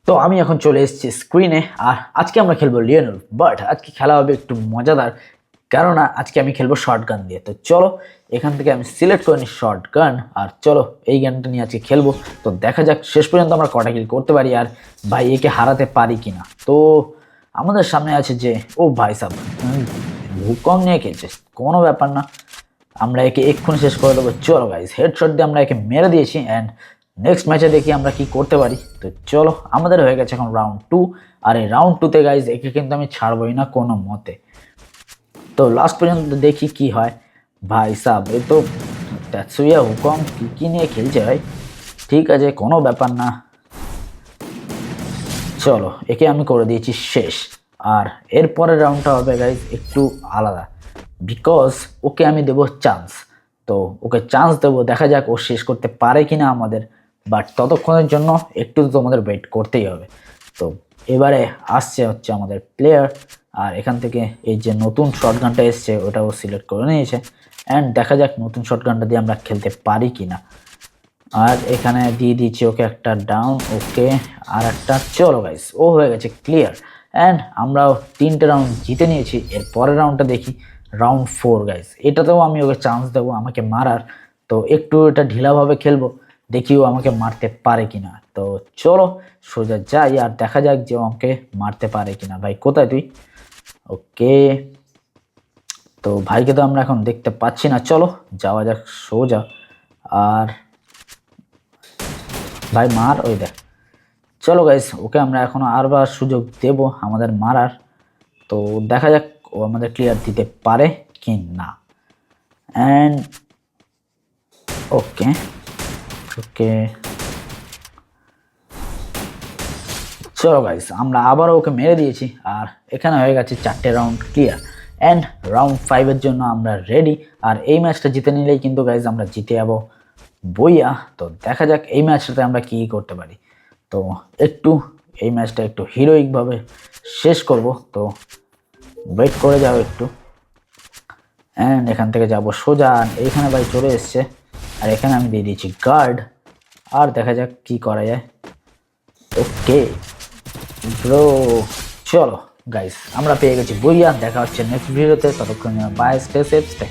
তো আমি এখন চলে এসেছি স্ক্রিনে, আর আজকে আমরা খেলবো লিওনেল। বাট আজকে খেলা হবে একটু মজাদার, কেননা আজকে আমি খেলবো শর্ট গান দিয়ে। তো চলো এখান থেকে আমি সিলেক্ট করে নিই শর্ট গান, আর চলো এই গানটা নিয়ে আজকে খেলবো। তো দেখা যাক শেষ পর্যন্ত আমরা কটা কিল করতে পারি, আর ভাই একে হারাতে পারি কিনা। তো আমাদের সামনে আছে যে ও ভাই সাব ভূকং নিয়ে খেলছে, কোনো ব্যাপার না, আমরা একে এক্ষুনি শেষ করে দেবো। চলো গাইজ, হেডশট দিয়ে আমরা একে মেরে দিয়েছি, অ্যান্ড নেক্সট ম্যাচে দেখি আমরা কি করতে পারি। তো চলো, আমাদের হয়ে গেছে এখন রাউন্ড 2, আর এই রাউন্ড 2তে গাইজ একে কিন্তু আমি ছাড়বই না কোনো মতে। তো লাস্ট পর্যন্ত দেখি কি হয়। ভাই সাব এই তো তেতসুয়া হুকং কি নিয়ে খেলছে ভাই, ঠিক আছে কোনো ব্যাপার না। চলো একে আমি করে দিয়েছি শেষ, আর এরপরের রাউন্ডটা হবে গাইজ একটু আলাদা, বিকজ ওকে আমি দেবো চান্স। তো ওকে চান্স দেবো, দেখা যাক ও শেষ করতে পারে কিনা আমাদের। বাট ততক্ষণের জন্য একটু তো তোমাদের ওয়েট করতেই হবে। তো এবারে আসছে হচ্ছে আমাদের প্লেয়ার, আর এখান থেকে এই যে নতুন শটগানটা এসছে ওটাও সিলেক্ট করে নিয়েছে, অ্যান্ড দেখা যাক নতুন শটগানটা দিয়ে আমরা খেলতে পারি কিনা। আর এখানে দিয়ে দিচ্ছি ওকে একটা ডাউন, ওকে আর একটা। চলো গাইস, ও হয়ে গেছে ক্লিয়ার, অ্যান্ড আমরাও 3টে রাউন্ড জিতে নিয়েছি। এর পরের রাউন্ডটা দেখি, রাউন্ড 4 গাইস, এটাতেও আমি ওকে চান্স দেবো আমাকে মারার। তো একটু এটা ঢিলাভাবে খেলবো, দেখি ও আমাকে মারতে পারে কিনা। তো চলো সোজা যাই আর দেখা যাক যে ও আমাকে মারতে পারে কিনা। ভাই কোথায় তুই? ওকে, তো ভাইকে তো আমরা এখন দেখতে পাচ্ছি না, চলো যাওয়া যাক সোজা। আর ভাই মার, ওই দেখ। চলো গাইস, ওকে আমরা এখনো আরবার সুযোগ দেব আমাদের মারার। তো দেখা যাক ও আমাদের ক্লিয়ার দিতে পারে কি না। অ্যান্ড ওকে ওকে, চলো গাইস আমরা আবারও ওকে মেরে দিয়েছি, আর এখানে হয়ে গেছে 4টে রাউন্ড ক্লিয়ার, অ্যান্ড রাউন্ড 5-এর জন্য আমরা রেডি। আর এই ম্যাচটা জিতে নিলেই কিন্তু গাইস আমরা জিতে যাবো বইয়া। তো দেখা যাক এই ম্যাচটাতে আমরা কী করতে পারি। তো একটু এই ম্যাচটা একটু হিরোইকভাবে শেষ করব, তো ওয়েট করে যাও একটু। অ্যান্ড এখান থেকে যাব সোজা, এইখানে ভাই চলে এসছে, আর এখানে আমি দিয়ে দিয়েছি গার্ড, আর দেখা যাক কি করা যায়। ওকে ব্রো, চলো গাইস আমরা পেয়ে গেছি বইয়া। দেখা হচ্ছে নেক্সট ভিডিওতে, ততক্ষণ বাই, স্টে সেফ, স্টে